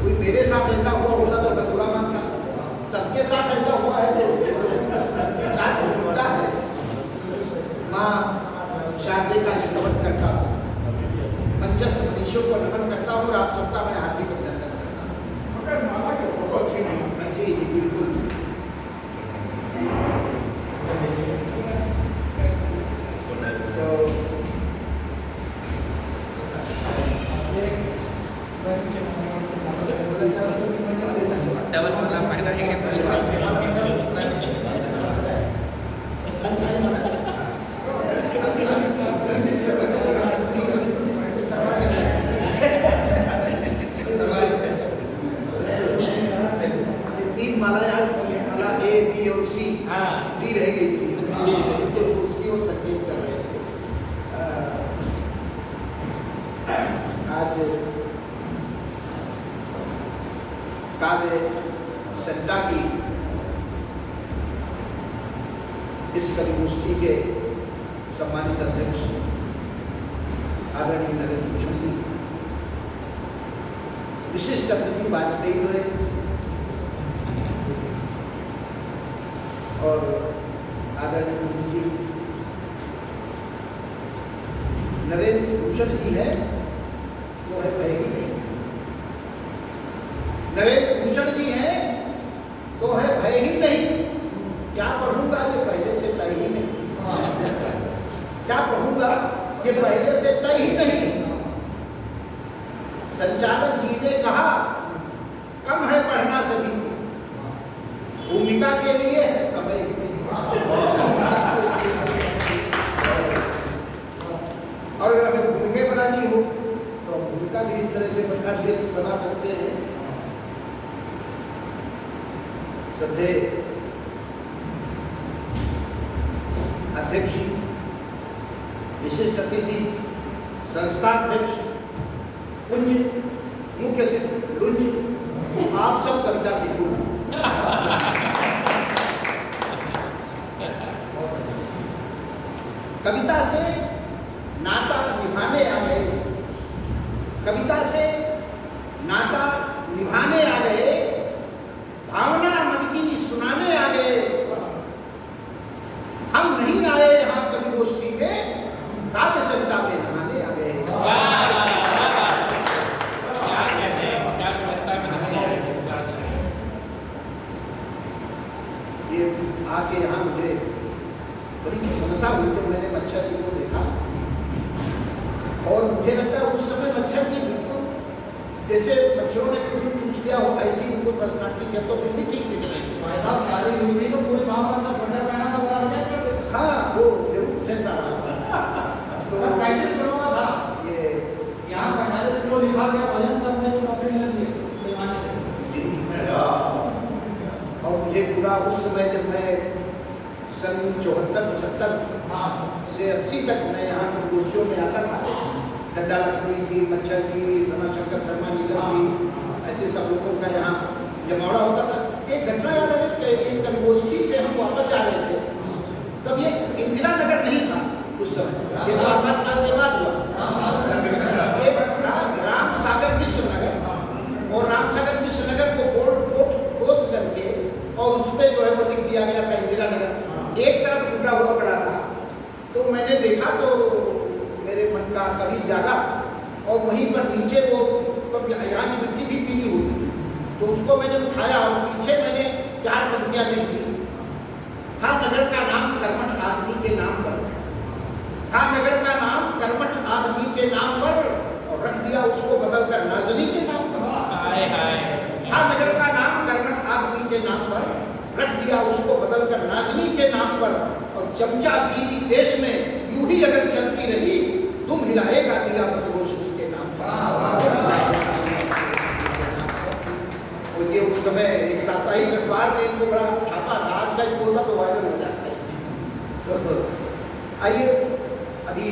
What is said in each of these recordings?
कोई मेरे साथ ऐसा हुआ होता तो मैं बुरा मानता, सबके साथ ऐसा हुआ है तो उनके साथ होता है। माँ शारदे का स्तवन करता हूँ, मंचस्थ मनुष्यों को नमन करता हूँ और आप सबका मैं हार्दिक अभिनंदन करता हूँ। मगर माला की फोटो अच्छी नहीं। जी जी बिल्कुल। डबल माला पहना है तीन माला याद की है, माला ए बी और सी। डी रह गई थी, उसकी ओर संकेत कर रहे थे। आज काव्य संता की इस कविगोष्ठी के सम्मानित अध्यक्ष आदरणीय नरेंद्र भूषण जी, विशिष्ट अतिथि वाजपेयी हुए और आदरणीय मोदी जी, नरेंद्र भूषण जी है वो है भय ही नहीं। नरेंद्र भूषण जी हैं तो है भय ही नहीं। क्या पढ़ूंगा ये पहले से तय ही नहीं, क्या पढ़ूंगा ये पहले से तय ही नहीं। संचालक जी ने कहा कम है पढ़ना सभी को, भूमिका के लिए है समय ही नहीं। और अगर हमें भूमिका बनानी हो तो भूमिका भी इस तरह से बना सकते हैं। श्रद्धे अध्यक्ष जी, विशिष्ट अतिथि, संस्थाध्यक्ष, पुण्य मुख्य अतिथि लुंज, आप सब कविता के गुरु। कविता से नाता निभाने आ गए, कविता से नाता निभाने आ गए, भावना मन की सुनाने आ गए। हम नहीं आए यहाँ कवि गोष्ठी में, काव्य संता में नहाने आ गए। ये आके यहाँ मुझे बड़ी प्रसन्नता हुई जब मैंने मच्छर जी को देखा, और मुझे लगता है उस समय मच्छर जी बिल्कुल जैसे मच्छरों ने खून चूस लिया हो ऐसी उनको पर्सनालिटी है, तो फिर भी ठीक दिख रहे हैं। भाई साहब सारी यूनिटी को पूरी माँ का स्वेटर पहना था, पूरा हो जाए। हाँ वो जरूर है सारा। तो 35 किलो का था ये यहाँ 45 किलो लिखा गया वजन, तब मैंने कपड़े ले लिए बेईमानी से। और मुझे पूरा उस समय जब मैं सन 74-75 से 80 तक मैं यहाँ की गोष्ठियों में आता था, डंडा लक्ष्मी जी, मच्छर जी, रमाशंकर शर्मा नीलम जी, ऐसे सब लोगों का यहाँ जमावड़ा होता था। एक घटना याद है कि एक कविगोष्ठी से हम वापस आ रहे थे, तब ये इंदिरा नगर नहीं था उस समय, ये आपातकाल के बाद हुआ। ये राम सागर मिश्र नगर, और राम सागर मिश्र नगर को खोद करके और उस पर जो है वो लिख दिया गया था इंदिरा नगर। एक तरफ छूटा हुआ पड़ा था, तो मैंने देखा तो मेरे मन का कवि जागा, और वहीं पर नीचे वो यहाँ की मिट्टी भी पीली हुई, तो उसको मैंने उठाया और पीछे मैंने 4 पंक्तियाँ लिख दी। था नगर का नाम कर्मठ आदमी के नाम पर, था नगर का नाम कर्मठ आदमी के नाम पर, और रख दिया उसको बदलकर नाजनी के नाम पर। था नगर का नाम कर्मठ आदमी के नाम पर, रख दिया उसको बदलकर नाजनी के नाम पर, और चमचा बीवी देश में यूं ही अगर चलती रही, तुम हिलाएगा दिया बस रोशनी के नाम पर। और ये उस समय एक साप्ताहिक अखबार में इनको बड़ा छापा था, आज का एक बोलता तो वायरल हो जाता है। तो आइए अभी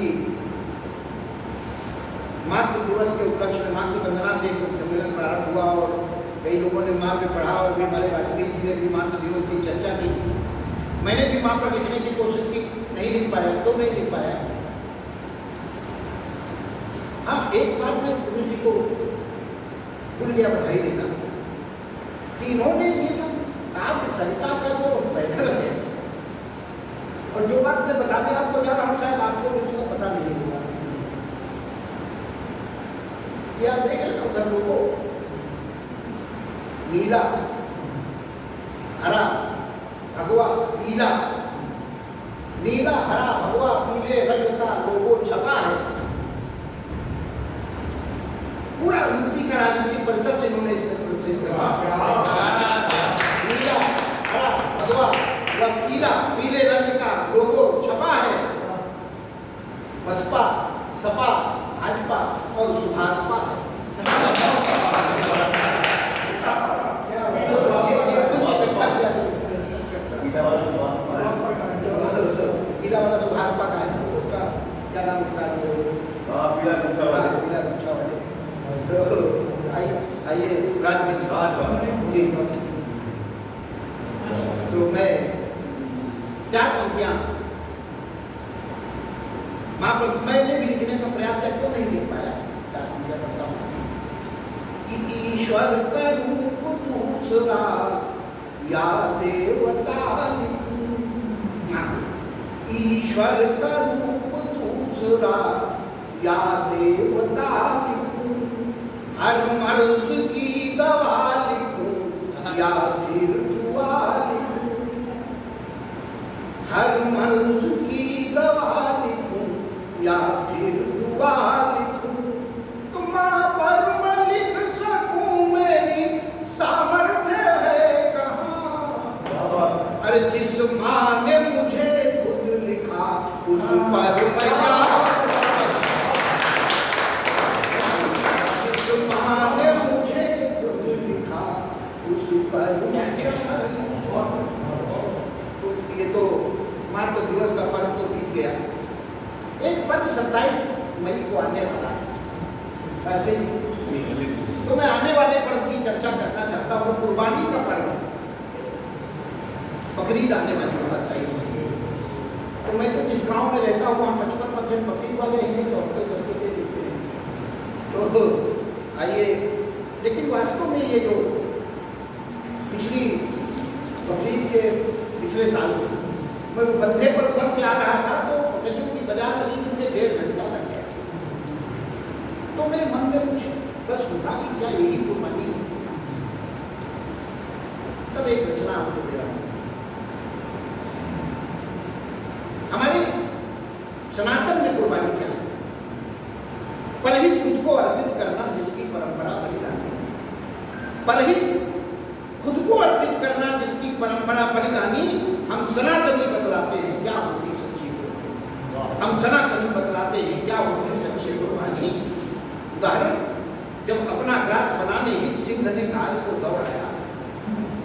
मातृ दिवस के उपलक्ष्य में मातृ वंदना से एक सम्मेलन प्रारंभ हुआ, और कई लोगों ने माँ पे पढ़ा, और भी हमारे वाजपेयी जी ने भी मातृ दिवस की चर्चा की। मैंने भी माँ पर लिखने की कोशिश की, नहीं लिख पाया तो नहीं लिख पाया। हाँ, एक बात मैं पुण्य जी को खुल गया, बधाई देना। कि इन्होंने ये जो काव्य संहिता का जो व्याकरण है, और जो बात मैं बताने आपको जा रहा हूँ शायद आपको भी उसका पता नहीं होगा। ये आप देख रहे हैं उधर लोगों, नीला, हरा, भगवा, पीला, नीला, हरा, भगवा, पीले रंग का लोगो छपा है। पूरा यूपी का राजनीतिक परिदृश्य इन्होंने इसमें प्रदर्शित किया। नीला, हरा, भगवा व पीला, पीले रंग का लोगो छपा है। बसपा, सपा, भाजपा और सुभाषपा है। पीला वाला सुभाषपा का है, उसका क्या नाम होता है? पीला गमछा वाले। पीला गमछा वाले। तो आइए राजनीति जी। तो मैं 4 पंक्तियां वहां पर मैंने भी लिखने का प्रयास किया, क्यों नहीं लिख पाया। 4 पंक्तियां पढ़ता हूं कि ईश्वर का रूप दूसरा या देवता लिखूं, ईश्वर का रूप दूसरा या देवता लिखूं, हर मर्ज की दवा लिखूं या फिर दुआ लिखूं, हर मर्ज की दवा लिखूं या फिर दुआ लिखूं, तो मां पर मैं लिख सकूं मेरी सामर्थ्य है कहाँ। अरे जिस मां ने मुझे खुद लिखा उस पर मैं क्या, जिस मां ने मुझे खुद लिखा उस पर मैं क्या लिखूं। तो ये तो मातृ दिवस का पर्व तो बीत गया। एक पर्व 27 मई को आने वाला है, तो मैं आने वाले पर्व की चर्चा करना चाहता हूँ। कुर्बानी का पर्व, बकरीद आने वाली है 27 मई। तो मैं तो जिस गांव में रहता हूँ वहाँ 55% बकरीद वाले ही नहीं, तो हम तो जब के लिखते हैं। तो आइए, लेकिन वास्तव में ये जो पिछली बकरीद के पिछले साल मैं बंधे पर उधर से आ रहा था, तो कहीं की बाजार लगी, मुझे 1.5 घंटा लग गया। तो मेरे मन में कुछ बस उठा कि क्या यही कुर्बानी है। तब एक रचना आपको दे रहा हूं। हमारे सनातन में कुर्बानी क्या है? परहित खुद को अर्पित करना जिसकी परंपरा बलिदानी, परहित खुद को अर्पित करना जिसकी परंपरा बलिदानी, हम सनातनी बतलाते हैं क्या होती सच्ची कुर्बानी। हम सनातनी बतलाते हैं क्या होती सच्ची कुर्बानी। उदाहरण, जब अपना ग्रास बनाने हित सिंह ने गाय को दौड़ाया,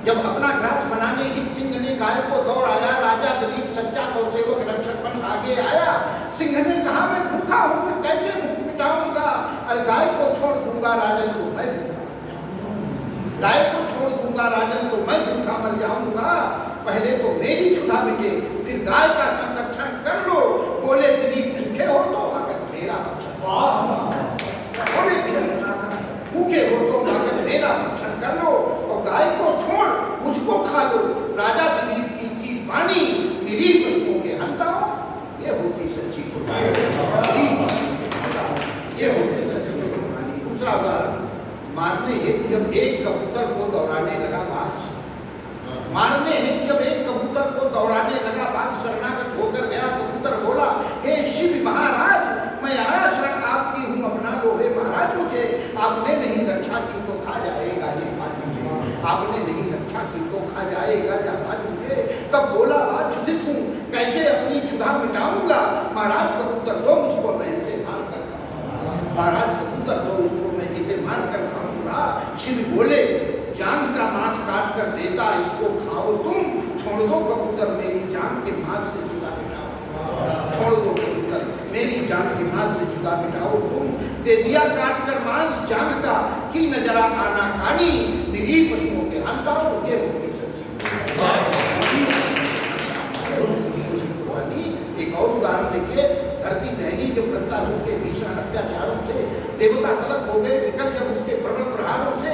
जब अपना ग्रास बनाने हित सिंह ने गाय को दौड़ाया, राजा दिलीप सच्चा गौसेवक रक्षकपन आगे आया। सिंह ने कहा मैं भूखा हूं फिर कैसे भूख मिटाऊंगा, और गाय को छोड़ दूंगा राजन तो मैं भूखा, गाय को छोड़ दूंगा राजन तो मैं भूखा मर जाऊंगा। पहले तो मेरी क्षुधा मिटे फिर गाय का संरक्षण कर लो। बोले दिलीप भूखे हो तो आकर मेरा भक्षण, बोले दिलीप भूखे हो तो आकर मेरा भक्षण कर लो, और गाय को छोड़ मुझको खा लो। राजा दिलीप की थी वाणी, निरीह पशुओं के हंताओ। ये होती सच्ची कुर्बानी, ये होती सच्ची कुर्बानी। दूसरा उदाहरण, मारने हेतु जब एक कबूतर को दौड़ाने लगा बाज, मारने हेतु जब एक कबूतर को दौड़ाने लगा बाज, शरणागत होकर गया कबूतर बोला हे शिव महाराज मैं आया शरण आपकी हूँ, अपना लो हे महाराज मुझे। आपने नहीं रक्षा की तो खा जाएगा ये बाज मुझे, आपने नहीं रक्षा की तो खा जाएगा या बाज मुझे। तब बोला बाज क्षुधित हूँ कैसे अपनी क्षुधा मिटाऊंगा। महाराज कबूतर दो मुझको मैं इसे मार कर खाऊंगा, महाराज कबूतर दो मुझको मैं इसे मार कर खाऊंगा। शिव बोले जांग का मांस काट कर देता इसको खाओ तुम, छोड़ दो कबूतर मेरी जान के मांस से जुदा मिटाओ, छोड़ दो कबूतर मेरी जान के मांस से जुदा मिटाओ तुम। दे दिया काट कर मांस जान का की न जरा आना कानी, निरीह पशुओं के हंताओ। ये होगी सच्ची। एक और उदाहरण देखिए, धरती दहली जब वृत्तासुर के भीषण अत्याचारों से देवता तलक हो गए, निकल जब उसके प्रबल प्रहारों से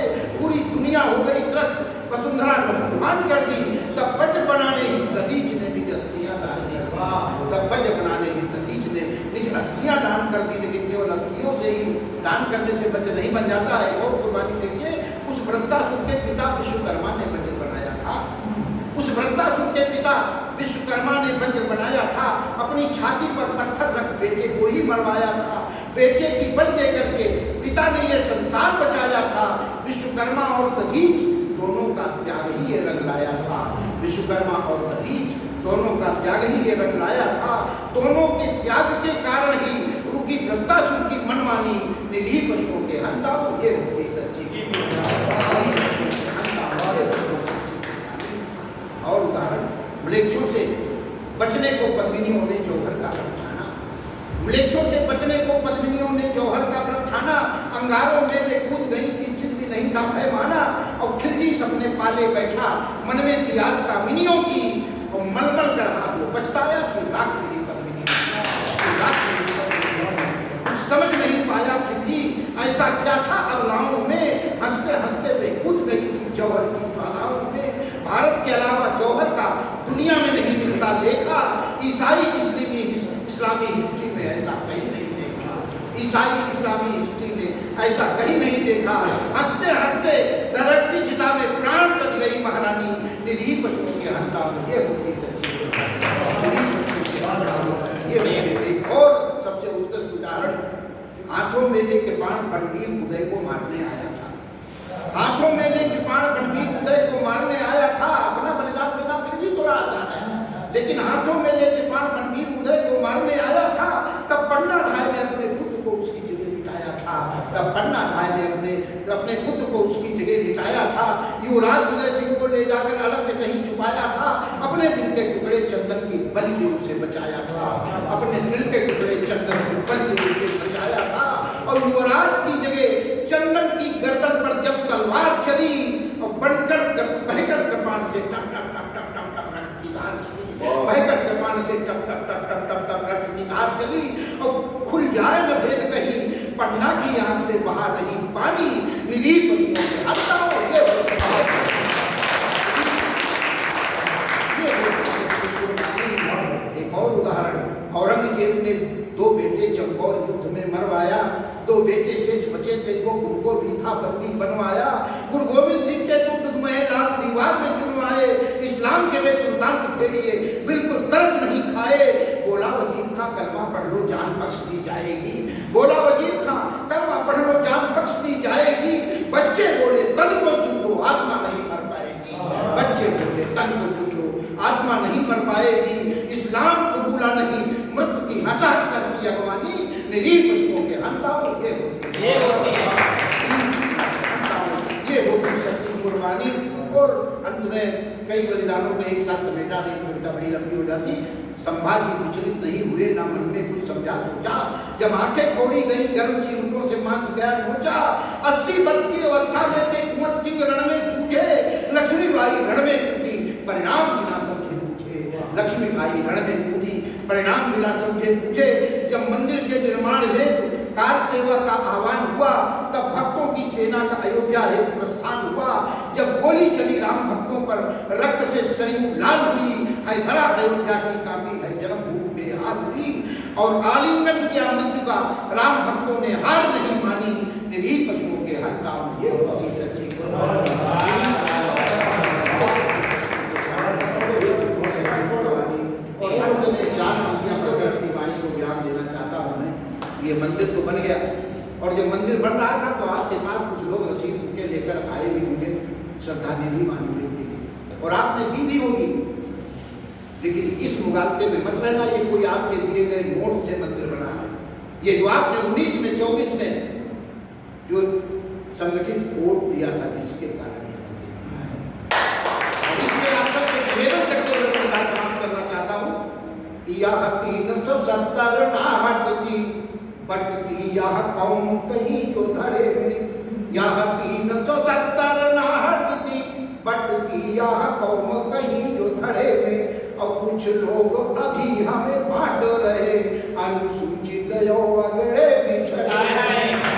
अस्थियां दान कर दी, लेकिन केवल अस्थियों से ही दान करने से मंदिर नहीं बन जाता है। और कुर्बानी देखिए, उस वृत्तासुर के पिता विश्वकर्मा ने मंदिर बनाया था। उस वृत्तासुर के पिता विश्वकर्मा ने मंदिर बनाया था। अपनी छाती पर पत्थर रख बेटे को ही मरवाया था। बेटे की बलि दे करके पिता ने यह संसार बचाया था। विश्वकर्मा और दधीच दोनों का त्याग ही ये रंग लाया था। विश्वकर्मा और दधीच दोनों का त्याग ही ये रंग लाया था। दोनों के त्याग के कारण ही रुकी वृत्तासुर की मनमानी, निरीह पशुओं के हंता ये होती सच्ची। और उदाहरण, म्लेच्छों से बचने को पद्मिनियों ने जौहर का व्रत ठाना। म्लेच्छों से बचने को पद्मिनियों ने जौहर का व्रत ठाना। अंगारों में वे कूद गई, किंचित भी नहीं था भय माना। और खिलजी सपने पाले बैठा, मन में थी आस कामिनियों की। और मलमल कर हाथ वो पछताया कि राख मिली पद्मिनियों कुछ समझ नहीं पाया खिलजी ऐसा क्या था अबलाओं में। हंसते हंसते वे कूद गई थी जौहर की ज्वालाओं में। भारत के अलावा जौहर का दुनिया में नहीं मिलता लेखा। ईसाई इस्लामी हिस्ट्री में ऐसा कहीं नहीं देखा। ईसाई इस्लामी हिस्ट्री में ऐसा कहीं नहीं देखा। हंसते हंसते दरकती चिता में प्राण तज गई महारानी, निरीह पशुओं के हंता में ये होती सच्ची। एक और सबसे उत्कृष्ट उदाहरण, हाथों में लेके बाण रणवीर उदय को मारने आया था। हाथों में लेके बाण रणवीर उदय को मारने आया था। अपना बलिदान देना फिर भी थोड़ा आसान है, लेकिन हाथों में लेके बाण रणवीर उदय को मारने आया था। तब पन्ना धाय ने अपने पुत्र को उसकी जगह लिटाया था। तब पन्ना धाय ने अपने पुत्र को उसकी जगह लिटाया था। युवराज उदय सिंह को ले जाकर अलग से कहीं छुपाया था। अपने दिल के टुकड़े चंदन की बलि दे उसे बचाया था। अपने दिल के टुकड़े चंदन की बलि दे उसे बचाया था। और युवराज की जगह चंदन की गर्दन पर जब तलवार चली और बनकर बहकर कृपाण से टप टप टप टप टप टप रक्त की धार चली। बहकर कृपाण से टप टप टप टप टप टप रक्त की धार चली। और खुल जाए न भेद कहीं, पन्ना की आंख से बहा नहीं पानी, निरीह पशुओं के हत्याओं एक और उदाहरण, औरंगजेब ने 2 बेटे चमकौर युद्ध में मरवाया। 2 बेटे शेष बचे थे तो उनको भी था बंदी बनवाया। गुरु गोविंद सिंह के 2 दुगमहे लाल दीवार में चुनवाए। इस्लाम के वे तुरंत फेरिए, बिल्कुल तरस नहीं खाए। बोला वजीर खां कलमा पढ़ लो जान बख्श दी जाएगी। बोला वजीर खां कलमा पढ़ लो जान बख्श दी जाएगी। बच्चे बोले तन को चुन लो आत्मा नहीं मर पाएगी। बच्चे बोले तन को चुन लो आत्मा नहीं मर पाएगी। इस्लाम कबूला नहीं, मृत्यु की हंसा हंस कर की अगवानी, निरीह पशुओं के हंताओं ये होती सच्ची कुर्बानी। और अंत में कई बलिदानों में एक साथ समेटा नहीं, कविता बड़ी लंबी हो जाती। संभाजी विचलित नहीं हुए, ना मन में कुछ समझा सोचा। जब आंखें फोड़ी गई गर्म चिमटों से मांस गया नोचा। 80 वर्ष की अवस्था में थे कुंवर सिंह रण में जूझे। लक्ष्मीबाई रण में कूदी, परिणाम बिना समझे पूछे। लक्ष्मीबाई रण में कूदी, परिणाम बिना समझे पूछे। जब मंदिर के निर्माण हेतु कार सेवा का आह्वान हुआ, तब भक्तों की सेना का अयोध्या हेतु प्रस्थान हुआ। जब गोली चली राम भक्तों पर, रक्त से सरयू लाल हुई। है धरा अयोध्या की कापी, है जन्मभूमि बेहाल हुई। और आलिंगन किया मृत्यु का, राम भक्तों ने हार नहीं मानी। निरीह पशुओं के हंताओं ये होती सच्ची कुर्बानी। और अंत में जान मंदिर प्रकट की वाणी को विराम देना चाहता हूँ मैं। ये मंदिर तो बन गया, और जब मंदिर बन रहा था तो आपके पास कुछ लोग रसीद के लेकर आए भी होंगे श्रद्धांजलि मांगने के लिए, और आपने दी भी होगी। लेकिन इस मुगालते में मत रहना ये कोई आपके दिए गए नोट से मंदिर बना है। ये जो आपने 19 में 24 में जो संगठित वोट दिया था, जिसके कारण ये मंदिर बना है। इसमें आप सबसे निवेदन करते हुए समाप्त करना चाहता हूँ कि यह 370 ना हटती बटती यह कौम कहीं जो धरे में। यह 370 ना हटती बटती यह कौम कहीं जो धरे में। और कुछ लोग अभी हमें बांट रहे, अनुसूचित यो अगड़े पिछड़े।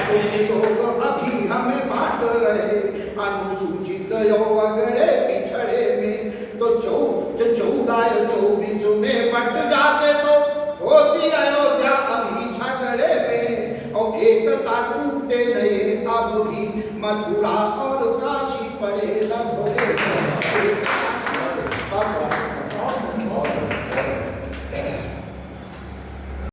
कुछ लोग अभी हमें बांट रहे, अनुसूचित यो अगड़े पिछड़े में। तो 14 24 में बट जाते तो होती अयोध्या अभी टूटे नहीं अब भी मथुरा और